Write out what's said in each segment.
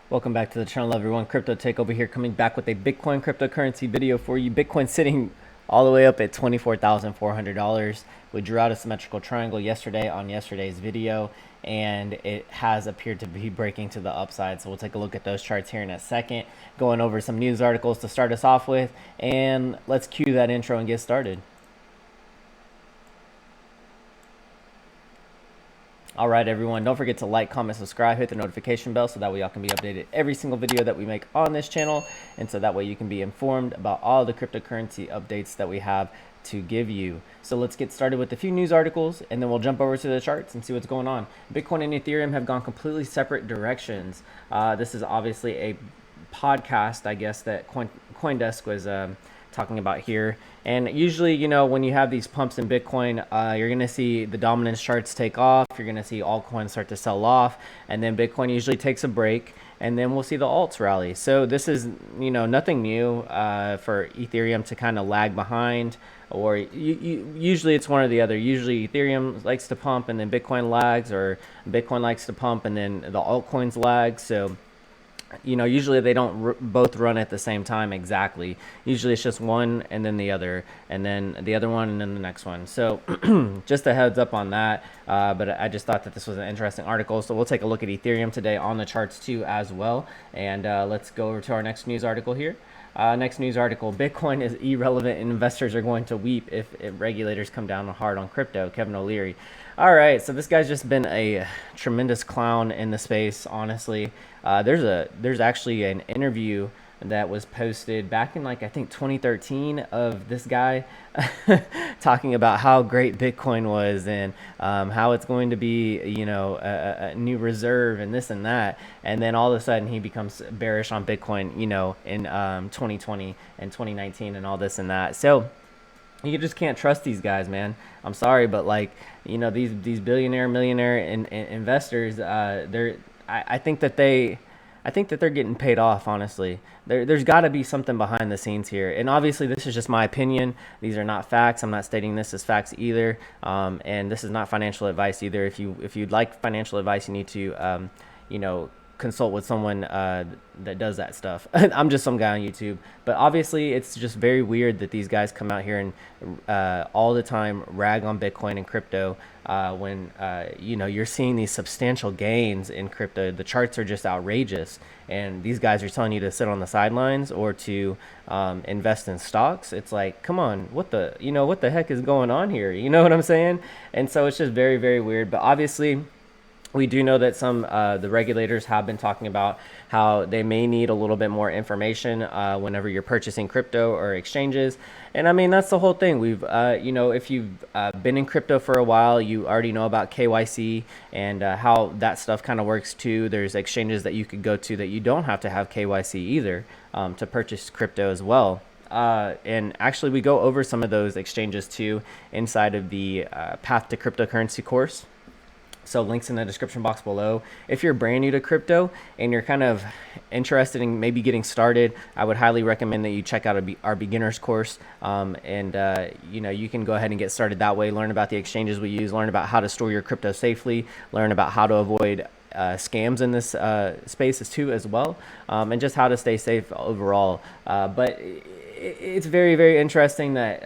Welcome back to the channel, everyone. CryptoTakeOver here, coming back with a Bitcoin cryptocurrency video for you. Bitcoin sitting all the way up at $24,400. We drew out a symmetrical triangle yesterday on yesterday's video, and it has appeared to be breaking to the upside. So we'll take a look at those charts here in a second, going over some news articles to start us off with, and let's cue that intro and get started. All right, everyone, don't forget to like, comment, subscribe, hit the notification bell so that way y'all can be updated every single video that we make on this channel, and so that way you can be informed about all the cryptocurrency updates that we have to give you. So let's get started with a few news articles, and then we'll jump over to the charts and see what's going on. Bitcoin and Ethereum have gone completely separate directions. This is obviously a podcast, I guess, that CoinDesk was talking about here. And usually, you know, when you have these pumps in Bitcoin, you're going to see the dominance charts take off. You're going to see altcoins start to sell off. And then Bitcoin usually takes a break. And then we'll see the alts rally. So this is, you know, nothing new for Ethereum to kind of lag behind. Or usually it's one or the other. Usually Ethereum likes to pump and then Bitcoin lags. Or Bitcoin likes to pump and then the altcoins lag. So you know, usually they don't both run at the same time exactly. Usually it's just one and then the other, and then the other one and then the next one. So just a heads up on that. But I just thought that this was an interesting article. So we'll take a look at Ethereum today on the charts too as well. And let's go over to our next news article here. Next news article, Bitcoin is irrelevant and investors are going to weep if regulators come down hard on crypto, Kevin O'Leary. All right, so this guy's just been a tremendous clown in the space, honestly. There's actually an interview that was posted back in, like, I think 2013 of this guy talking about how great Bitcoin was and how it's going to be, you know, a new reserve and this and that. And then all of a sudden he becomes bearish on Bitcoin, you know, in 2020 and 2019 and all this and that. So you just can't trust these guys, man. I'm sorry, but, like, you know, these billionaire, millionaire investors, I think that they're getting paid off, honestly. There's got to be something behind the scenes here. And obviously, this is just my opinion. These are not facts. I'm not stating this as facts either. And this is not financial advice either. If you'd like financial advice, you need to, you know, consult with someone that does that stuff. I'm just some guy on YouTube. But obviously, it's just very weird that these guys come out here and all the time rag on Bitcoin and crypto when you know, you're seeing these substantial gains in crypto. The charts are just outrageous, and these guys are telling you to sit on the sidelines or to invest in stocks. It's like, come on, what the heck is going on here? You know what I'm saying? And so it's just very, very weird. But obviously, we do know that some the regulators have been talking about how they may need a little bit more information whenever you're purchasing crypto or exchanges. And I mean, that's the whole thing. We've, you know, if you've been in crypto for a while, you already know about KYC and how that stuff kind of works too. There's exchanges that you could go to that you don't have to have KYC either to purchase crypto as well. And actually, we go over some of those exchanges too inside of the Path to Cryptocurrency course. So links in the description box below. If you're brand new to crypto and you're kind of interested in maybe getting started, I would highly recommend that you check out our beginners course. You know, you can go ahead and get started that way. Learn about the exchanges we use. Learn about how to store your crypto safely. Learn about how to avoid scams in this space too as well, and just how to stay safe overall. But it's very, very interesting that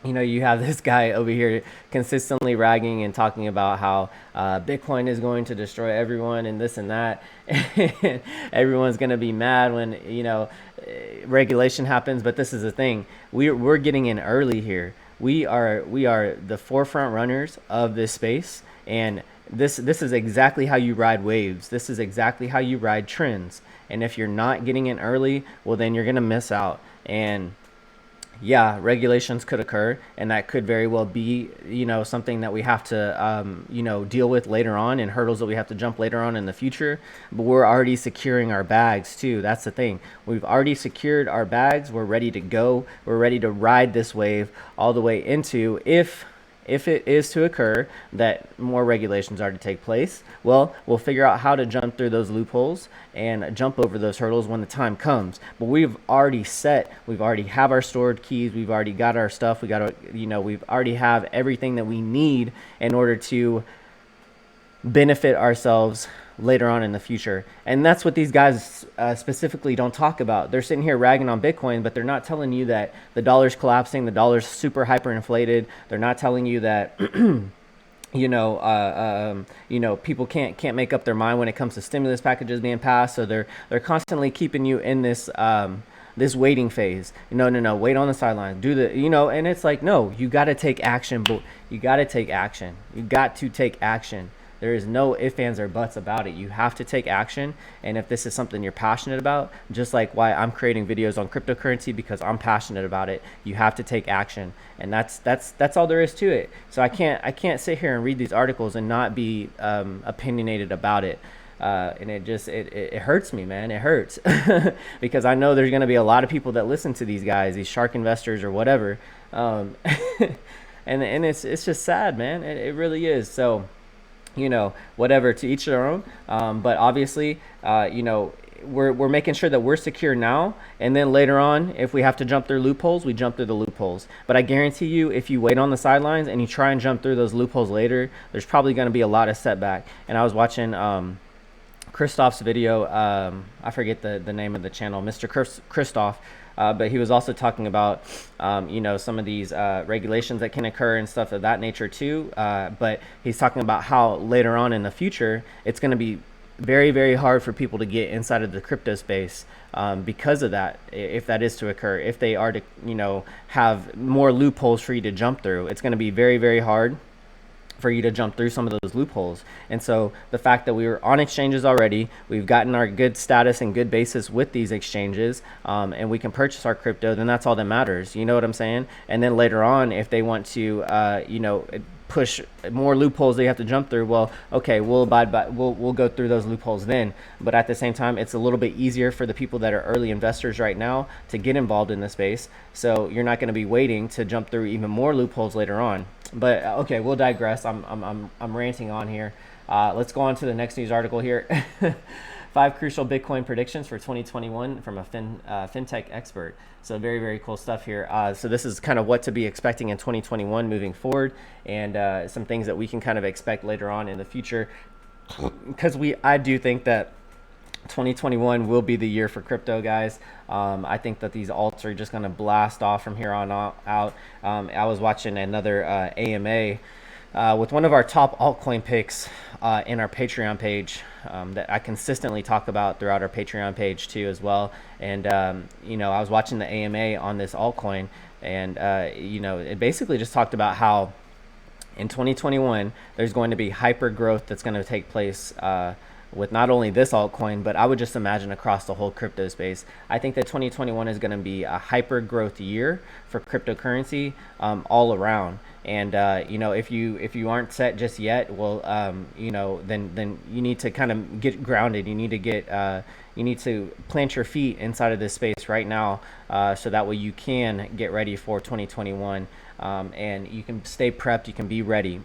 you know, you have this guy over here consistently ragging and talking about how Bitcoin is going to destroy everyone and this and that. And everyone's going to be mad when, you know, regulation happens. But this is the thing. We're getting in early here. We are the forefront runners of this space. And this is exactly how you ride waves. This is exactly how you ride trends. And if you're not getting in early, well, then you're going to miss out. And yeah, regulations could occur, and that could very well be, you know, something that we have to, you know, deal with later on, and hurdles that we have to jump later on in the future. But we're already securing our bags too. That's the thing. We've already secured our bags. We're ready to go. We're ready to ride this wave all the way into, if it is to occur that more regulations are to take place, well, we'll figure out how to jump through those loopholes and jump over those hurdles when the time comes. But we've already have our stored keys, we've already got our stuff, we've already have everything that we need in order to benefit ourselves later on in the future. And that's what these guys specifically don't talk about. They're sitting here ragging on Bitcoin, but they're not telling you that the dollar's collapsing, the dollar's super hyperinflated. They're not telling you that people can't make up their mind when it comes to stimulus packages being passed. So they're constantly keeping you in this waiting phase. No, wait on the sidelines, do the, and it's like, no, you got to take action. But you got to take action. You got to take action. There is no ifs, ands, or buts about it. You have to take action. And if this is something you're passionate about, just like why I'm creating videos on cryptocurrency, because I'm passionate about it, you have to take action. And that's all there is to it. So I can't sit here and read these articles and not be opinionated about it. And it hurts me, man. It hurts because I know there's going to be a lot of people that listen to these guys, these shark investors or whatever. And it's just sad, man. It really is. So, whatever, to each their own. But obviously, we're making sure that we're secure now, and then later on, if we have to jump through loopholes, we jump through the loopholes. But I guarantee you, if you wait on the sidelines and you try and jump through those loopholes later, there's probably going to be a lot of setback. And I was watching Christoph's video. I forget the name of the channel, Mr. Christoph. But he was also talking about, some of these regulations that can occur and stuff of that nature too. But he's talking about how later on in the future, it's going to be very, very hard for people to get inside of the crypto space because of that. If that is to occur, if they are to, have more loopholes for you to jump through, it's going to be very, very hard for you to jump through some of those loopholes. And so the fact that we were on exchanges already, we've gotten our good status and good basis with these exchanges, and we can purchase our crypto, then that's all that matters. You know what I'm saying? And then later on, if they want to, push more loopholes they have to jump through, well, okay, we'll abide by, we'll go through those loopholes then. But at the same time, it's a little bit easier for the people that are early investors right now to get involved in the space. So you're not going to be waiting to jump through even more loopholes later on. But okay, we'll digress. I'm ranting on here. Let's go on to the next news article here. 5 crucial Bitcoin predictions for 2021 from a fintech expert. So very, very cool stuff here. So this is kind of what to be expecting in 2021 moving forward, and some things that we can kind of expect later on in the future. Because I do think that 2021 will be the year for crypto, guys. I think that these alts are just going to blast off from here on out. I was watching another AMA with one of our top altcoin picks in our Patreon page that I consistently talk about throughout our Patreon page too as well. And I was watching the AMA on this altcoin, and it basically just talked about how in 2021 there's going to be hyper growth that's going to take place with not only this altcoin, but I would just imagine across the whole crypto space. I think that 2021 is going to be a hyper growth year for cryptocurrency all around. And if you aren't set just yet, well, then you need to kind of get grounded. You need to plant your feet inside of this space right now, so that way you can get ready for 2021, and you can stay prepped. You can be ready.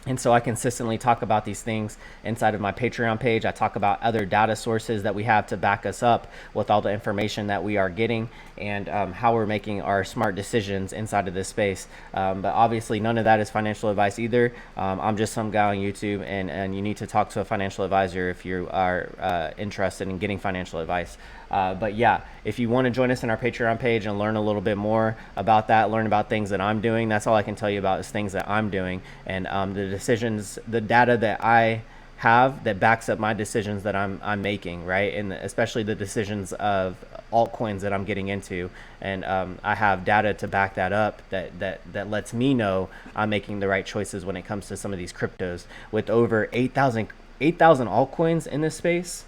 And so I consistently talk about these things inside of my Patreon page. I talk about other data sources that we have to back us up with all the information that we are getting, and how we're making our smart decisions inside of this space. But obviously none of that is financial advice either. I'm just some guy on YouTube, and you need to talk to a financial advisor if you are interested in getting financial advice. But yeah, if you want to join us in our Patreon page and learn a little bit more about that, learn about things that I'm doing, that's all I can tell you about is things that I'm doing, and the decisions, the data that I have that backs up my decisions that I'm making, right? And especially the decisions of altcoins that I'm getting into, and I have data to back that up that lets me know I'm making the right choices when it comes to some of these cryptos. With over 8,000 altcoins in this space,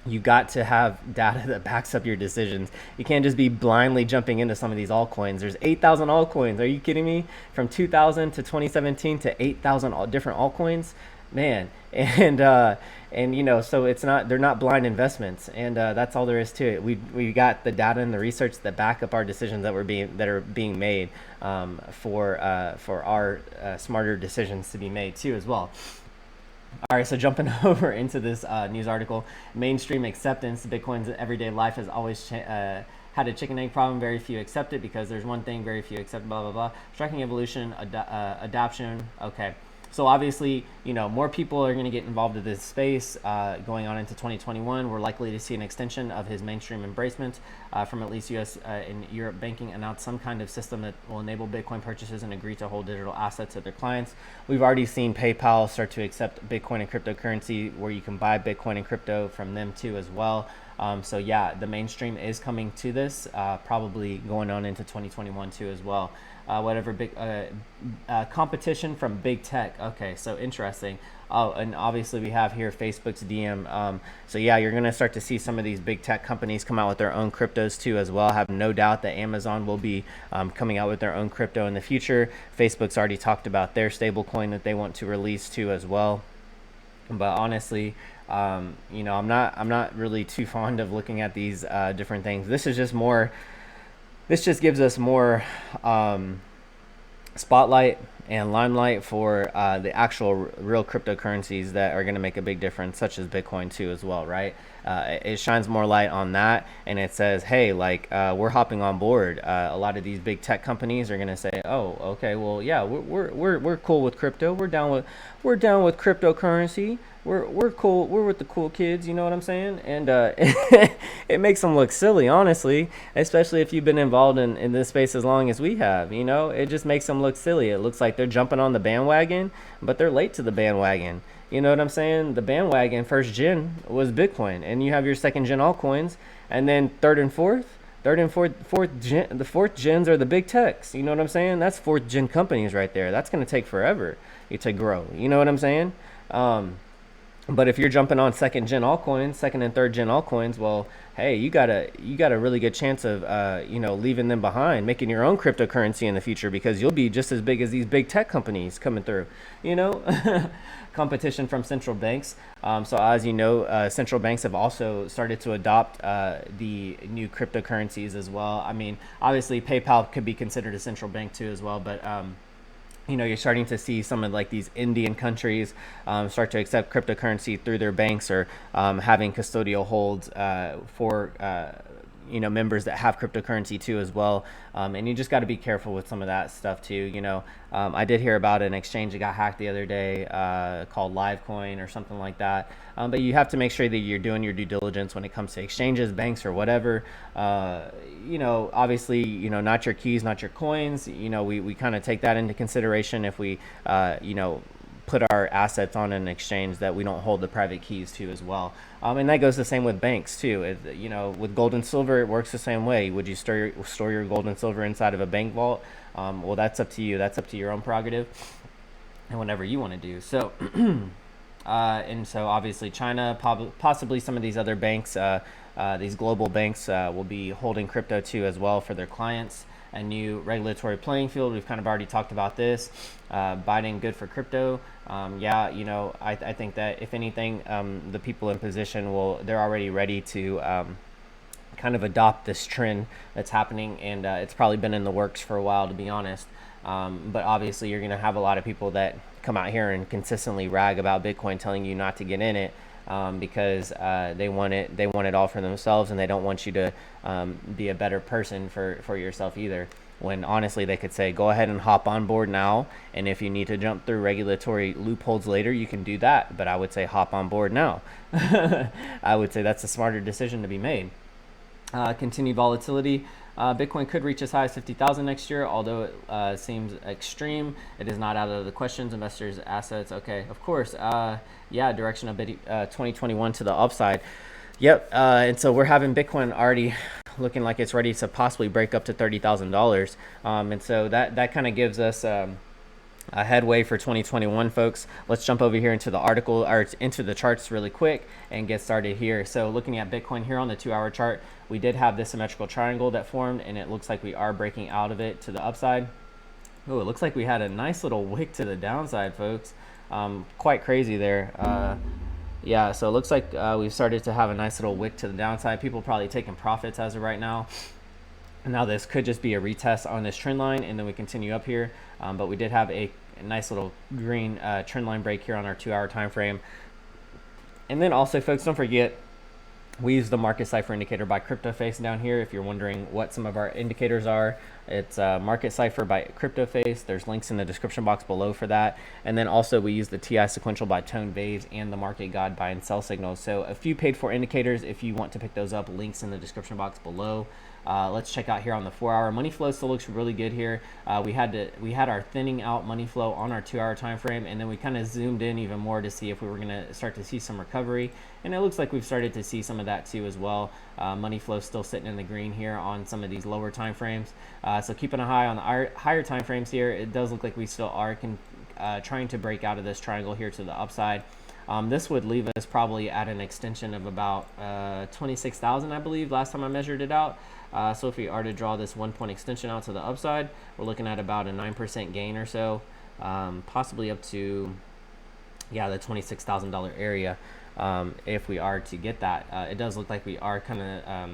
you got to have data that backs up your decisions. You can't just be blindly jumping into some of these altcoins. There's 8,000 altcoins. Are you kidding me? From 2000 to 2017 to 8,000 different altcoins, man. And so they're not blind investments, and that's all there is to it. We got the data and the research that back up our decisions that are being made for our smarter decisions to be made too as well. All right, so jumping over into this news article, mainstream acceptance. Bitcoin's everyday life has always had a chicken egg problem. Very few accept it because there's one thing, very few accept, blah, blah, blah. Striking evolution, adoption. Okay. So obviously, more people are going to get involved in this space going on into 2021. We're likely to see an extension of his mainstream embracement from at least U.S. And Europe banking announced some kind of system that will enable Bitcoin purchases and agree to hold digital assets to their clients. We've already seen PayPal start to accept Bitcoin and cryptocurrency, where you can buy Bitcoin and crypto from them too as well. So yeah, the mainstream is coming to this, probably going on into 2021 too as well. Whatever big competition from big tech. Okay, so interesting. Oh, and obviously we have here Facebook's DM. So yeah, you're gonna start to see some of these big tech companies come out with their own cryptos too as well. I have no doubt that Amazon will be coming out with their own crypto in the future. Facebook's already talked about their stable coin that they want to release too as well. But honestly, I'm not really too fond of looking at these different things. This just gives us more spotlight and limelight for the actual real cryptocurrencies that are going to make a big difference, such as Bitcoin too as well, right? It shines more light on that, and it says, hey, like, we're hopping on board. A lot of these big tech companies are going to say, oh, okay, well, yeah, we're cool with crypto. We're down with cryptocurrency. We're cool. We're with the cool kids. You know what I'm saying? And it makes them look silly, honestly, especially if you've been involved in this space as long as we have. It just makes them look silly. It looks like they're jumping on the bandwagon, but they're late to the bandwagon. You know what I'm saying? The bandwagon first gen was Bitcoin, and you have your second gen altcoins, and then third and fourth gen. The fourth gens are the big techs. You know what I'm saying? That's fourth gen companies right there. That's going to take forever to grow. You know what I'm saying? But if you're jumping on second and third gen altcoins, well, hey, you got a really good chance of leaving them behind, making your own cryptocurrency in the future, because you'll be just as big as these big tech companies coming through. Competition from central banks. So as you know, central banks have also started to adopt the new cryptocurrencies as well. I mean, obviously PayPal could be considered a central bank too as well, but you're starting to see some of like these Indian countries start to accept cryptocurrency through their banks, or having custodial holds for members that have cryptocurrency too as well. And you just got to be careful with some of that stuff too. I did hear about an exchange that got hacked the other day called Livecoin or something like that. But you have to make sure that you're doing your due diligence when it comes to exchanges, banks, or whatever. Obviously, not your keys, not your coins. We kind of take that into consideration if we, put our assets on an exchange that we don't hold the private keys to as well. And that goes the same with banks too. With gold and silver, it works the same way. Would you store your gold and silver inside of a bank vault? Well, that's up to you. That's up to your own prerogative and whatever you want to do. So, and so obviously China, possibly some of these other banks, these global banks will be holding crypto too as well for their clients. A new regulatory playing field. We've kind of already talked about this. Biden good for crypto. I think that if anything, the people in position they're already ready to kind of adopt this trend that's happening, and it's probably been in the works for a while, to be honest. But obviously you're going to have a lot of people that come out here and consistently rag about Bitcoin, telling you not to get in it. Because they want it all for themselves, and they don't want you to be a better person for yourself either. When honestly they could say, go ahead and hop on board now, and if you need to jump through regulatory loopholes later, you can do that. But I would say hop on board now. I would say that's a smarter decision to be made. Continued volatility. Bitcoin could reach as high as 50,000 next year, although it seems extreme. It is not out of the questions. Investors' assets, okay, of course. Direction of 2021 to the upside. Yep, and so we're having Bitcoin already looking like it's ready to possibly break up to $30,000. And so that kind of gives us a headway for 2021, folks. Let's jump over here into the article, or into the charts really quick, and get started here. So looking at Bitcoin here on the 2-hour chart, we did have this symmetrical triangle that formed, and it looks like we are breaking out of it to the upside. Oh, it looks like we had a nice little wick to the downside, folks. Quite crazy there. So it looks like we've started to have a nice little wick to the downside. People probably taking profits as of right now. Now this could just be a retest on this trend line, and then we continue up here. But we did have a nice little green trend line break here on our 2-hour time frame. And then also, folks, don't forget, We use the market cipher indicator by CryptoFace down here. If you're wondering what some of our indicators are, it's market cipher by CryptoFace. There's links in the description box below for that. And then also we use the TI sequential by Tone Waves and the market guide buy and sell signals. So a few paid for indicators. If you want to pick those up, links in the description box below. Let's check out here on the 4-hour. Money flow still looks really good here. We had our thinning out money flow on our 2-hour time frame, and then we kind of zoomed in even more to see if we were going to start to see some recovery, and it looks like we've started to see some of that too as well. Money flow still sitting in the green here on some of these lower time frames, so keeping an eye on the higher time frames here. It does look like we still are trying to break out of this triangle here to the upside. This would leave us probably at an extension of about 26,000, I believe, last time I measured it out. So if we are to draw this 1 point extension out to the upside, we're looking at about a 9% gain or so, possibly up to, yeah, the $26,000 area. If we are to get that, it does look like we are kind of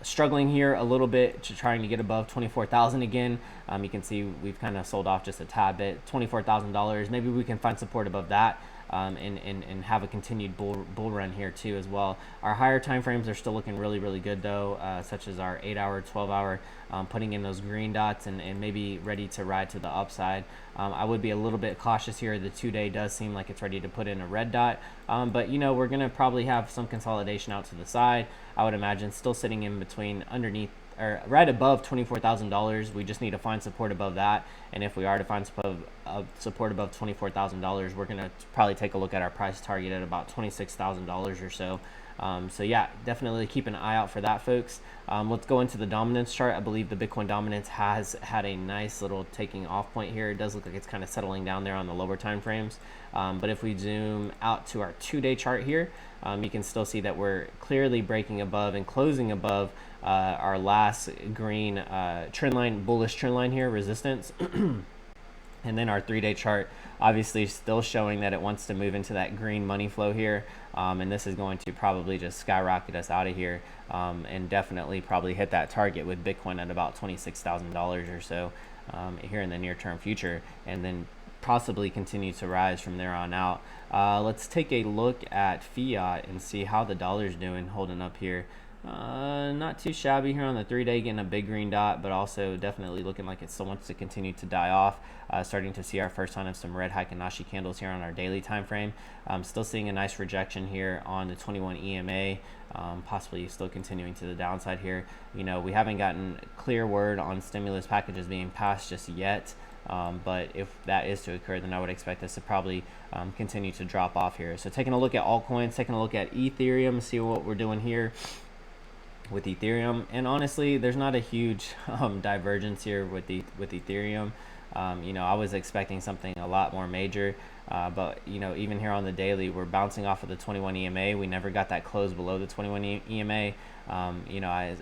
struggling here a little bit to trying to get above 24,000 again. You can see we've kind of sold off just a tad bit, $24,000. Maybe we can find support above that. And have a continued bull run here too as well. Our higher time frames are still looking really good though, such as our 8-hour, 12-hour, putting in those green dots and maybe ready to ride to the upside. I would be a little bit cautious here. The 2-day does seem like it's ready to put in a red dot, but you know, we're gonna probably have some consolidation out to the side. I would imagine still sitting in between underneath or right above $24,000. We just need to find support above that, and if we are to find support above $24,000, we're gonna probably take a look at our price target at about $26,000 or so. So yeah, definitely keep an eye out for that, folks. Let's go into the dominance chart. I believe the Bitcoin dominance has had a nice little taking off point here. It does look like it's kind of settling down there on the lower time frames, but if we zoom out to our 2-day chart here, you can still see that we're clearly breaking above and closing above our last green trend line, bullish trend line here, resistance. And then our 3-day chart obviously still showing that it wants to move into that green money flow here, and this is going to probably just skyrocket us out of here, and definitely probably hit that target with Bitcoin at about $26,000 or so here in the near term future, and then possibly continue to rise from there on out. Let's take a look at fiat and see how the dollar's doing, holding up here. Not too shabby here on the 3-day, getting a big green dot, but also definitely looking like it still wants to continue to die off. Starting to see our first sign of some red Heikin-Ashi candles here on our daily time frame. Still seeing a nice rejection here on the 21 EMA, possibly still continuing to the downside here. You know, we haven't gotten clear word on stimulus packages being passed just yet. But if that is to occur, then I would expect us to probably continue to drop off here. So taking a look at altcoins, taking a look at Ethereum, see what we're doing here with Ethereum, and honestly, there's not a huge divergence here with Ethereum. You know, I was expecting something a lot more major, but you know, even here on the daily, we're bouncing off of the 21 EMA. We never got that close below the 21 EMA. You know,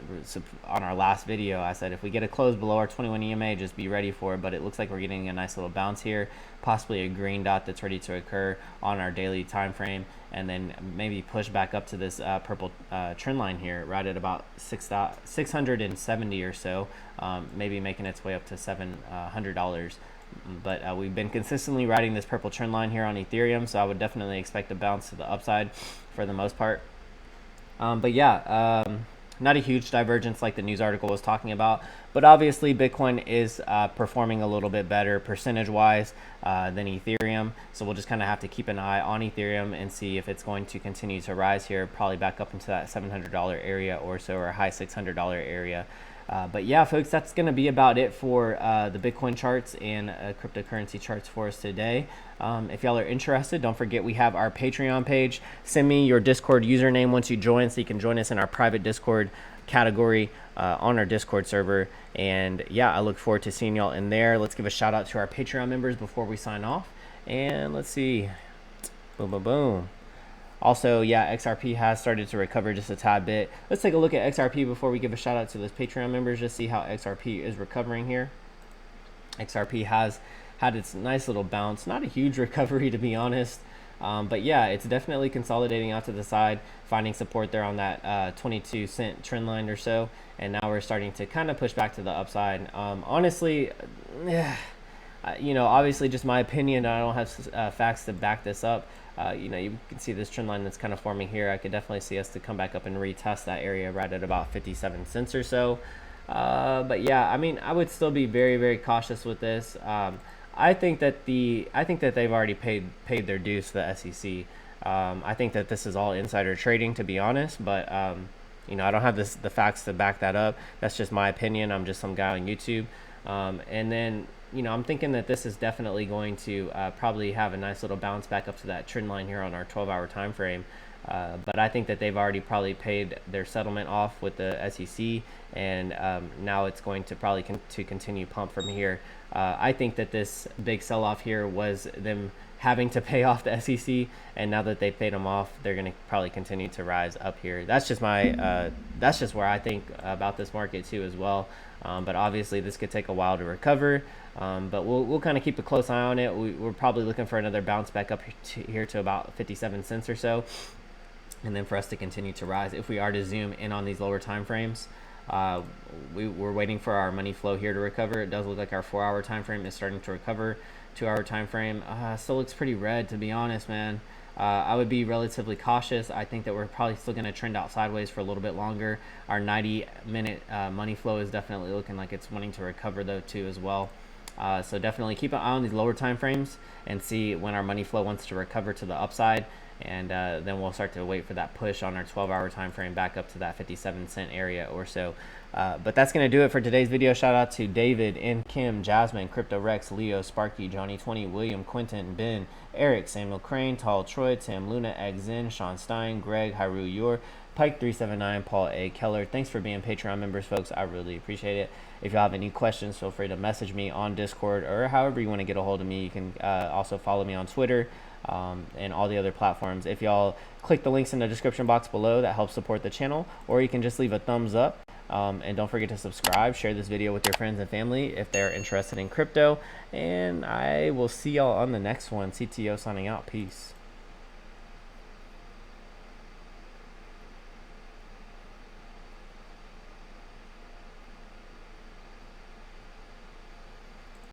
on our last video, I said if we get a close below our 21 EMA, just be ready for it. But it looks like we're getting a nice little bounce here, possibly a green dot that's ready to occur on our daily time frame, and then maybe push back up to this purple trend line here, right at about 670 or so, maybe making its way up to $700. But we've been consistently riding this purple trend line here on Ethereum, so I would definitely expect a bounce to the upside for the most part. But yeah, not a huge divergence like the news article was talking about, but obviously Bitcoin is performing a little bit better percentage-wise than Ethereum. So we'll just kind of have to keep an eye on Ethereum and see if it's going to continue to rise here, probably back up into that $700 area or so, or a high $600 area. But yeah, folks, that's going to be about it for the Bitcoin charts and cryptocurrency charts for us today. If y'all are interested, don't forget we have our Patreon page. Send me your Discord username once you join so you can join us in our private Discord category on our Discord server. And yeah, I look forward to seeing y'all in there. Let's give a shout out to our Patreon members before we sign off. And let's see. Boom, boom, boom. Also, yeah, XRP has started to recover just a tad bit. Let's take a look at XRP before we give a shout out to those Patreon members, just see how XRP is recovering here. XRP has had its nice little bounce, not a huge recovery to be honest, but yeah, it's definitely consolidating out to the side, finding support there on that 22 cent trend line or so, and now we're starting to kind of push back to the upside. Honestly, you know, obviously just my opinion, I don't have facts to back this up, You know, you can see this trend line that's kind of forming here. I could definitely see us to come back up and retest that area right at about 57 cents or so. But yeah, I mean, I would still be very, very cautious with this. I think that they've already paid their dues to the SEC. I think that this is all insider trading, to be honest, but you know, I don't have the facts to back that up. That's just my opinion. I'm just some guy on YouTube. And then, you know, I'm thinking that this is definitely going to probably have a nice little bounce back up to that trend line here on our 12-hour time frame. But I think that they've already probably paid their settlement off with the SEC, and now it's going to probably continue pump from here. I think that this big sell-off here was them having to pay off the SEC, and now that they paid them off, they're going to probably continue to rise up here. That's just my that's just where I think about this market too as well. But obviously this could take a while to recover. But we'll kind of keep a close eye on it. We're probably looking for another bounce back up here to about 57 cents or so, and then for us to continue to rise. If we are to zoom in on these lower time frames, we're waiting for our money flow here to recover. It does look like our 4-hour time frame is starting to recover. 2-hour time frame still looks pretty red, to be honest, man. I would be relatively cautious. I think that we're probably still going to trend out sideways for a little bit longer. Our 90-minute money flow is definitely looking like it's wanting to recover though too as well. So definitely keep an eye on these lower time frames and see when our money flow wants to recover to the upside, and then we'll start to wait for that push on our 12-hour time frame back up to that 57-cent area or so. But that's going to do it for today's video. Shout out to David, N, Kim, Jasmine, Crypto Rex, Leo, Sparky, Johnny 20, William, Quentin, Ben, Eric, Samuel Crane, Tall Troy, Tim, Luna, Exin, Sean Stein, Greg, Haru Yor, Pike 379, Paul A. Keller. Thanks for being Patreon members, folks. I really appreciate it. If you have any questions, feel free to message me on Discord, or however you want to get a hold of me. You can also follow me on Twitter and all the other platforms. If y'all click the links in the description box below, that helps support the channel, or you can just leave a thumbs up. And don't forget to subscribe, share this video with your friends and family if they're interested in crypto, and I will see y'all on the next one. CTO signing out. Peace.